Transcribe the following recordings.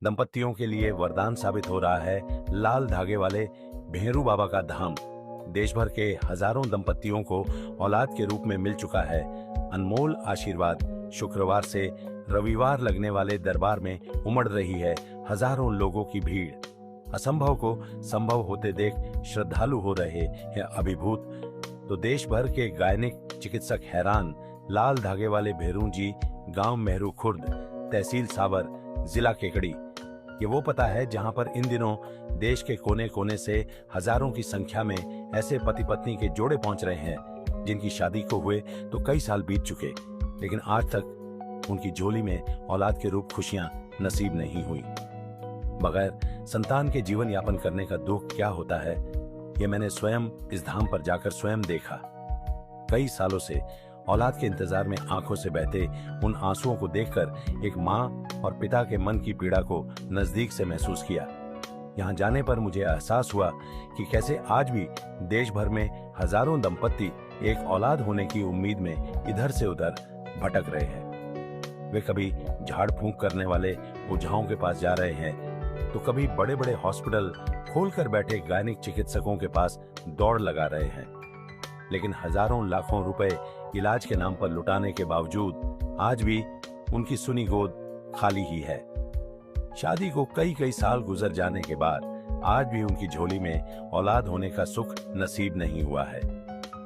दंपत्तियों के लिए वरदान साबित हो रहा है लाल धागे वाले भेरू बाबा का धाम। देश भर के हजारों दंपत्तियों को औलाद के रूप में मिल चुका है अनमोल आशीर्वाद। शुक्रवार से रविवार लगने वाले दरबार में उमड़ रही है हजारों लोगों की भीड़। असंभव को संभव होते देख श्रद्धालु हो रहे हैं अभिभूत। तो देश भर के गायनिक चिकित्सक हैरान। लाल धागे वाले भेरू जी, गांव मेहरू खुर्द, तहसील सावर, जिला केकड़ी। ये वो पता है जहां पर इन दिनों देश के कोने कोने से हजारों की संख्या में ऐसे पति पत्नी के जोड़े पहुंच रहे हैं जिनकी शादी को हुए तो कई साल बीत चुके, लेकिन आज तक उनकी झोली में औलाद के रूप खुशियां नसीब नहीं हुई। बगैर संतान के जीवन यापन करने का दुख क्या होता है, ये मैंने स्वयं इस धाम पर जाकर स्वयं देखा। कई सालों से औलाद के इंतजार में आंखों से बहते उन आंसुओं को देखकर एक माँ और पिता के मन की पीड़ा को नजदीक से महसूस किया। यहाँ जाने पर मुझे एहसास हुआ कि कैसे आज भी देश भर में हजारों दंपत्ति एक औलाद होने की उम्मीद में इधर से उधर भटक रहे हैं। वे कभी झाड़ फूंक करने वाले ओझाओं के पास जा रहे हैं तो कभी बड़े बड़े हॉस्पिटल खोलकर बैठे गायनिक चिकित्सकों के पास दौड़ लगा रहे हैं। लेकिन हजारों लाखों रुपए इलाज के नाम पर लुटाने के बावजूद आज भी उनकी सुनी गोद खाली ही है। शादी को कई कई साल गुजर जाने के बाद आज भी उनकी झोली में औलाद होने का सुख नसीब नहीं हुआ है।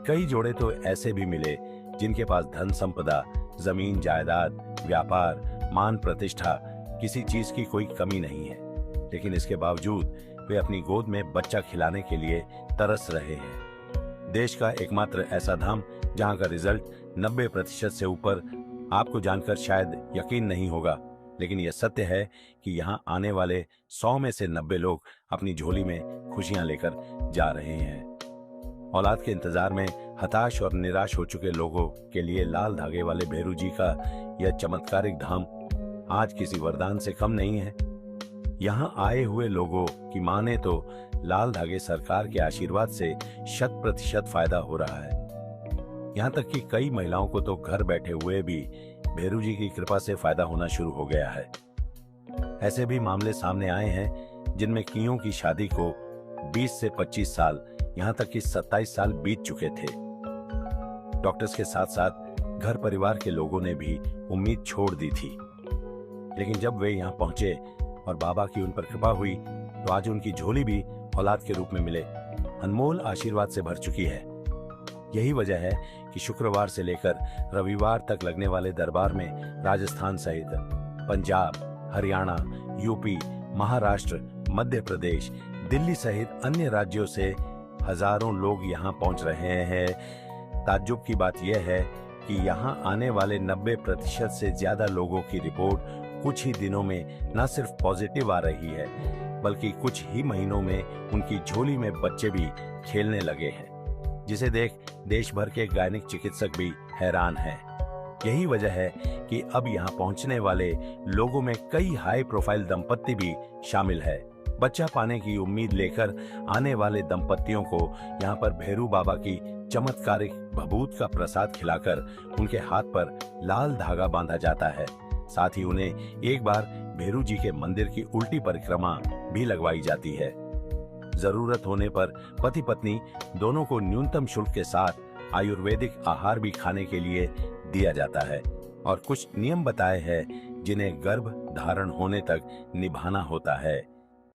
कई जोड़े तो ऐसे भी मिले जिनके पास धन संपदा, जमीन जायदाद, व्यापार, मान प्रतिष्ठा, किसी चीज की कोई कमी नहीं है, लेकिन इसके बावजूद वे अपनी गोद में बच्चा खिलाने के लिए तरस रहे हैं। देश का एकमात्र ऐसा धाम जहां का रिजल्ट 90% से ऊपर। आपको जानकर शायद यकीन नहीं होगा, लेकिन यह सत्य है कि यहाँ आने वाले 100 में से 90 लोग अपनी झोली में खुशियां लेकर जा रहे हैं। औलाद के इंतजार में हताश और निराश हो चुके लोगों के लिए लाल धागे वाले भेरू जी का यह चमत्कारिक धाम आज किसी वरदान से कम नहीं है। यहाँ आए हुए लोगों की माने तो लाल धागे सरकार के आशीर्वाद से 100% फायदा हो रहा है। यहाँ तक कि कई महिलाओं को तो घर बैठे हुए भी भेरू जी की कृपा से फायदा होना शुरू हो गया है। ऐसे भी मामले सामने आए हैं जिनमें कियों की शादी को 20 से 25 साल, यहाँ तक कि 27 साल बीत चुके थे। डॉक्टर्स के साथ साथ घर परिवार के लोगों ने भी उम्मीद छोड़ दी थी, लेकिन जब वे यहाँ पहुंचे और बाबा की उन पर कृपा हुई तो आज उनकी झोली भी औलाद के रूप में मिले अनमोल आशीर्वाद से भर चुकी है। यही वजह है कि शुक्रवार से लेकर रविवार तक लगने वाले दरबार में राजस्थान सहित पंजाब, हरियाणा, यूपी, महाराष्ट्र, मध्य प्रदेश, दिल्ली सहित अन्य राज्यों से हजारों लोग यहाँ पहुंच रहे हैं। ताज्जुब की बात यह है कि यहाँ आने वाले 90% से ज्यादा लोगों की रिपोर्ट कुछ ही दिनों में न सिर्फ पॉजिटिव आ रही है, बल्कि कुछ ही महीनों में उनकी झोली में बच्चे भी खेलने लगे हैं, जिसे देख देश भर के गायनिक चिकित्सक भी हैरान हैं। यही वजह है कि अब यहाँ पहुँचने वाले लोगों में कई हाई प्रोफाइल दंपत्ति भी शामिल है। बच्चा पाने की उम्मीद लेकर आने वाले दंपत्तियों को यहाँ पर भेरू बाबा की चमत्कारिक भभूत का प्रसाद खिलाकर उनके हाथ पर लाल धागा बांधा जाता है। साथ ही उन्हें एक बार भेरू जी के मंदिर की उल्टी परिक्रमा भी लगवाई जाती है। जरूरत होने पर पति पत्नी दोनों को न्यूनतम शुल्क के साथ आयुर्वेदिक आहार भी खाने के लिए दिया जाता है और कुछ नियम बताए हैं जिन्हें गर्भ धारण होने तक निभाना होता है।